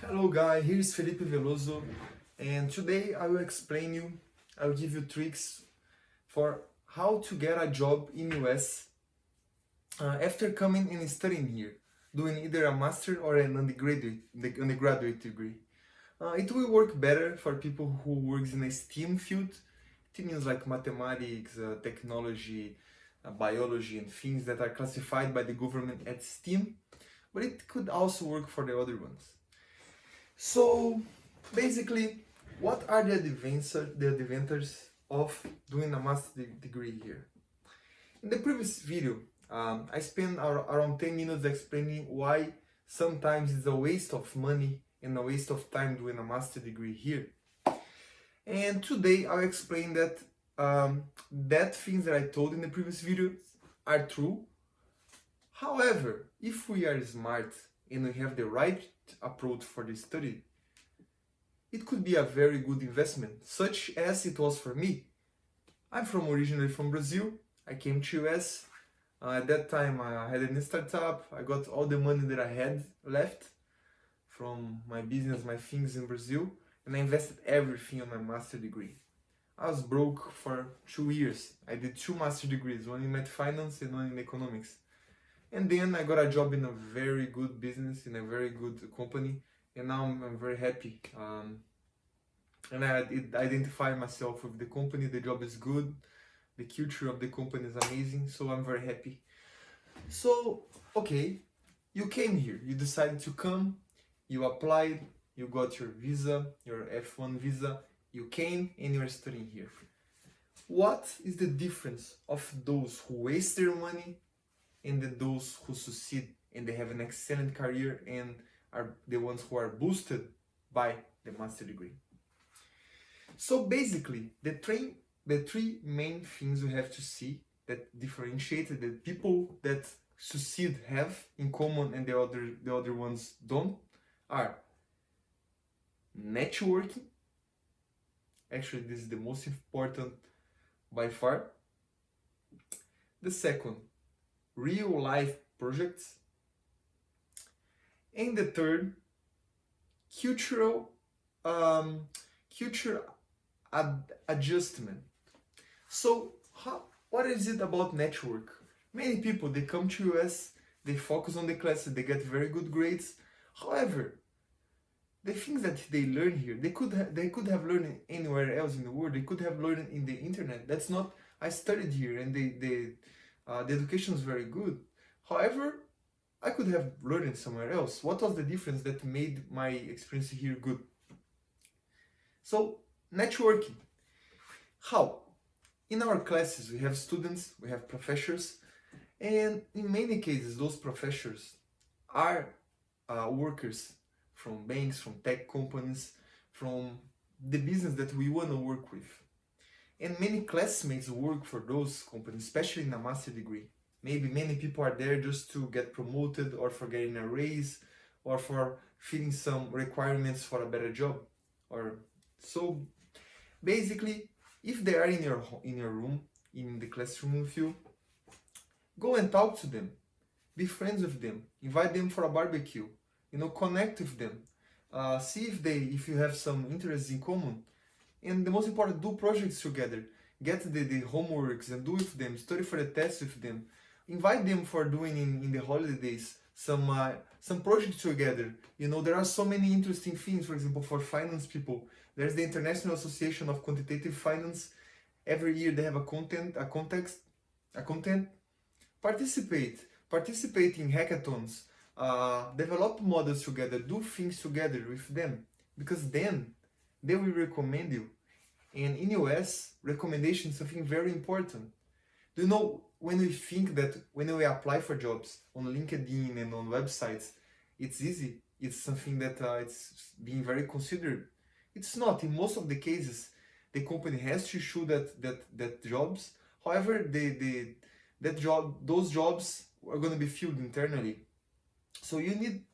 Hello guys, here's Felipe Veloso, and today I will I will give you tricks for how to get a job in US after coming and studying here, doing either a master or an undergraduate degree. It will work better for people who works in a STEAM field. It means like mathematics, technology, biology, and things that are classified by the government as STEAM, but it could also work for the other ones. So basically, what are the advantages of doing a master degree here? In the previous video, I spent around 10 minutes explaining why sometimes it's a waste of money and a waste of time doing a master degree here. And today I'll explain that that things that I told in the previous video are true. However, if we are smart and we have the right approach for the study, it could be a very good investment, such as it was for me. I'm originally from Brazil. I came to US. At that time, I had a startup. I got all the money that I had left from my business, my things in Brazil, and I invested everything on my master degree. I was broke for 2 years. I did 2 master degrees, one in math finance and one in economics. And then I got a job in a very good business, in a very good company, and now I'm very happy. And I identify myself with the company, the job is good, the culture of the company is amazing, so I'm very happy. So, okay, you came here, you decided to come, you applied, you got your visa, your F1 visa, you came and you're studying here. What is the difference of those who waste their money and those who succeed and they have an excellent career and are the ones who are boosted by the master degree? So basically, the three main things we have to see that differentiate the people that succeed have in common and the other ones don't are networking. Actually, this is the most important by far. The second, real life projects. And the third, cultural adjustment. So what is it about network? Many people, they come to US, they focus on the classes, they get very good grades. However, the things that they learn here, they could have learned anywhere else in the world. They could have learned in the internet. That's not. I studied here, and the education is very good. However, I could have learned it somewhere else. What was the difference that made my experience here good? So, networking. How? In our classes, we have students, we have professors, and in many cases, those professors are workers from banks, from tech companies, from the business that we want to work with. And many classmates work for those companies, especially in a master degree. Maybe many people are there just to get promoted or for getting a raise or for filling some requirements for a better job. Or so basically, if they are in your room, in the classroom with you, go and talk to them. Be friends with them. Invite them for a barbecue. Connect with them. See if you have some interests in common. And the most important, do projects together. Get the homeworks and do with them. Study for the tests with them. Invite them for doing in the holidays some projects together. There are so many interesting things. For example, for finance people, there's the International Association of Quantitative Finance. Every year they have a content. Participate in hackathons. Develop models together, do things together with them, because then they will recommend you. And in US, recommendation is something very important. Do you know, when we think that when we apply for jobs on LinkedIn and on websites, it's easy, it's something that it's being very considered. It's not. In most of the cases, the company has to show that jobs. However, those jobs are going to be filled internally. So you need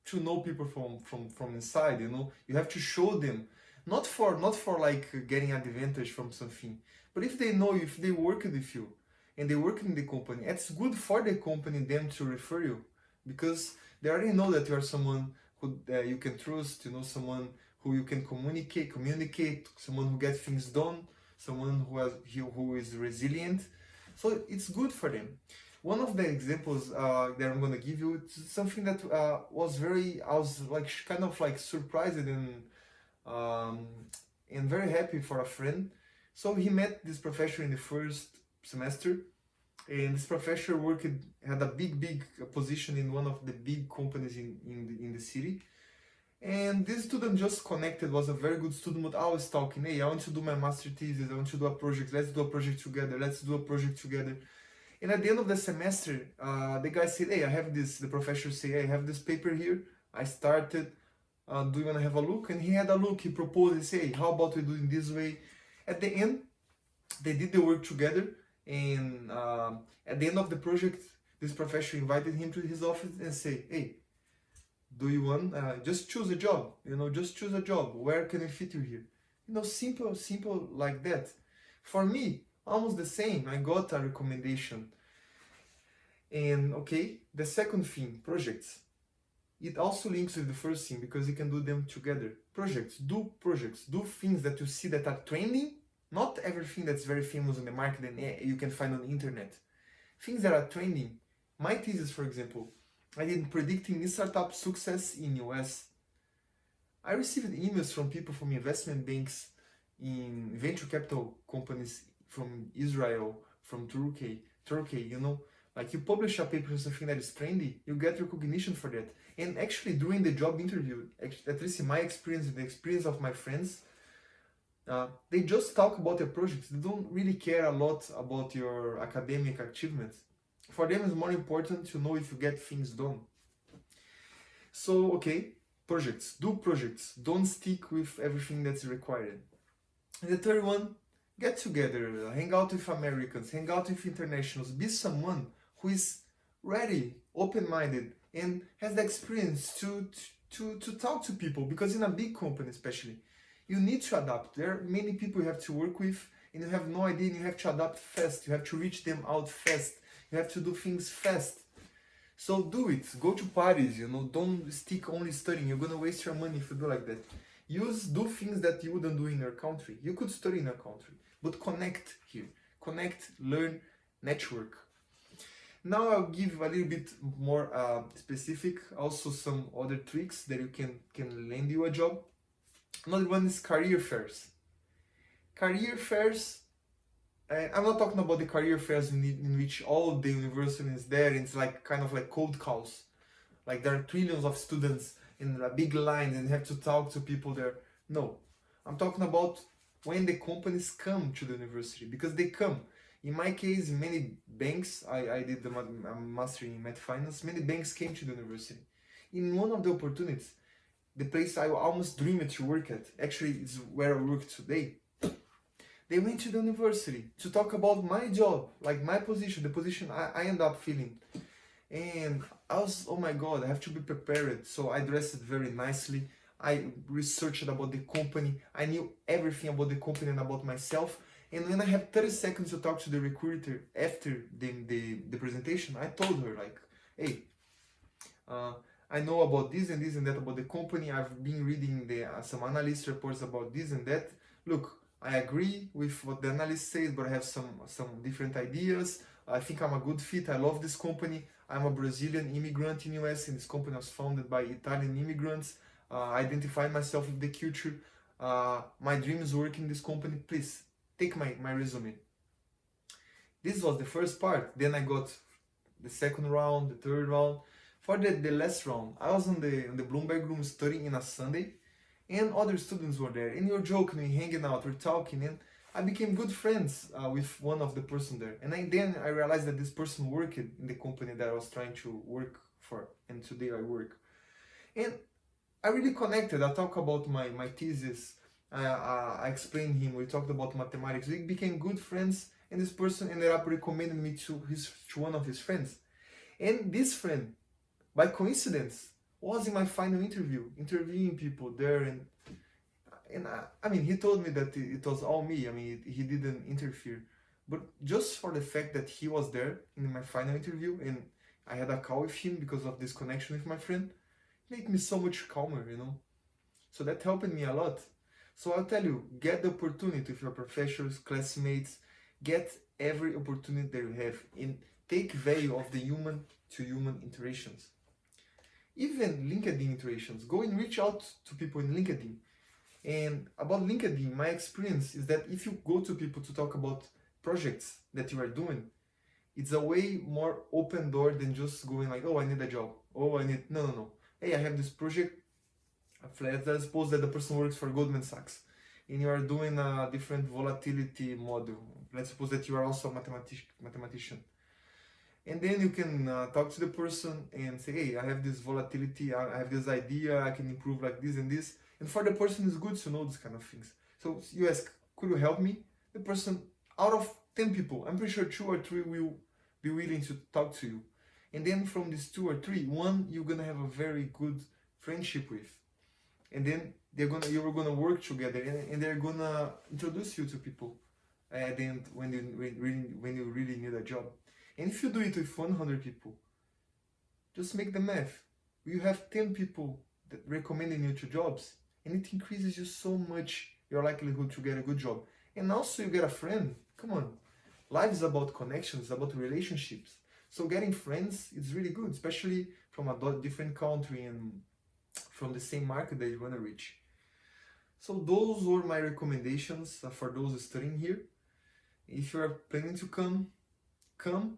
to know people from inside. You have to show them, not for like getting advantage from something, but if they know you, if they work with you and they work in the company, it's good for the company them to refer you, because they already know that you are someone who you can trust, you know, someone who you can communicate, someone who gets things done, someone who is resilient. So it's good for them. One of the examples that I'm gonna give you, it's something that I was like kind of like surprised um, and very happy for a friend. So he met this professor in the first semester, and this professor had a big position in one of the big companies in the city. And this student just connected, was a very good student, but always talking, hey, I want to do my master thesis, I want to do a project, let's do a project together, let's do a project together. And at the end of the semester, the guy said, hey, the professor said, hey, I have this paper here, I started, do you want to have a look? And he had a look, he proposed, he said, hey, how about we do it this way? At the end, they did the work together, and at the end of the project, this professor invited him to his office and say, hey, do you want, just choose a job, you know, just choose a job, where can I fit you here? You know, simple like that. For me, almost the same, I got a recommendation. And okay, the second thing, projects. It also links with the first thing because you can do them together. Projects, do things that you see that are trending, not everything that's very famous on the market and you can find on the internet. Things that are trending. My thesis, for example, I did predicting startup success in US. I received emails from people from investment banks in venture capital companies from Israel, from Turkey, you know. Like you publish a paper on something that is trendy, you get recognition for that. And actually during the job interview, at least in my experience, the experience of my friends, they just talk about their projects. They don't really care a lot about your academic achievements. For them it's more important to know if you get things done. So okay, projects, do projects, don't stick with everything that's required. And the third one, get together, hang out with Americans, hang out with internationals, be someone who is ready, open-minded, and has the experience to talk to people, because in a big company especially, you need to adapt. There are many people you have to work with, and you have no idea, and you have to adapt fast, you have to reach them out fast, you have to do things fast. So do it, go to parties, you know, don't stick only studying, you're gonna waste your money if you do like that. Do things that you wouldn't do in your country. You could study in your country, but connect here. Connect, learn, network. Now I'll give a little bit more specific, also some other tricks that you can land you a job. Another one is career fairs. Career fairs, I'm not talking about the career fairs in which all the university is there, and it's like kind of like cold calls. Like there are trillions of students in a big line and have to talk to people there. No, I'm talking about when the companies come to the university, because they come. In my case, many banks, I did the master in math finance, many banks came to the university. In one of the opportunities, the place I almost dreamed to work at, actually it's where I work today, they went to the university to talk about my job, like my position, the position I end up filling. And I was, oh my god, I have to be prepared. So I dressed very nicely. I researched about the company. I knew everything about the company and about myself. And when I have 30 seconds to talk to the recruiter after the presentation, I told her like, hey, I know about this and that about the company. I've been reading some analyst reports about this and that. Look, I agree with what the analyst says, but I have some different ideas. I think I'm a good fit. I love this company. I'm a Brazilian immigrant in US, and this company was founded by Italian immigrants. I identify myself with the culture. My dream is working in this company. Please take my resume. This was the first part. Then I got the second round, the third round. For the last round, I was on the Bloomberg room studying in a Sunday, and other students were there. And we were joking, we hanging out, we're talking, and I became good friends with one of the person there. And then I realized that this person worked in the company that I was trying to work for, and today I work. And I really connected. I talked about my thesis. I explained him. We talked about mathematics. We became good friends, and this person ended up recommending me to one of his friends. And this friend, by coincidence, was in my final interview, interviewing people there, and I mean, he told me that it was all me. I mean, he didn't interfere, but just for the fact that he was there in my final interview, and I had a call with him because of this connection with my friend, make me so much calmer, you know. So that helped me a lot. So I'll tell you, get the opportunity with your professors, classmates, get every opportunity that you have and take value of the human to human interactions. Even LinkedIn interactions, go and reach out to people in LinkedIn. And about LinkedIn, my experience is that if you go to people to talk about projects that you are doing, it's a way more open door than just going like, oh, I need a job. Oh, I need, no. Hey, I have this project. Let's suppose that the person works for Goldman Sachs and you are doing a different volatility model. Let's suppose that you are also a mathematician. And then you can talk to the person and say, hey, I have this volatility, I have this idea, I can improve like this and this. And for the person, it's good to know these kind of things. So you ask, could you help me? The person, out of 10 people, I'm pretty sure 2 or 3 will be willing to talk to you. And then from these 2 or 3, one you're gonna have a very good friendship with. And then you're gonna work together, and they're gonna introduce you to people at the end when you really need a job. And if you do it with 100 people, just make the math. You have 10 people that recommending you to jobs, and it increases you so much your likelihood to get a good job. And also you get a friend. Come on, life is about connections, about relationships. So getting friends is really good, especially from a different country and from the same market that you want to reach. So those were my recommendations for those studying here. If you are planning to come,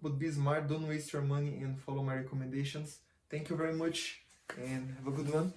but be smart, don't waste your money and follow my recommendations. Thank you very much and have a good one.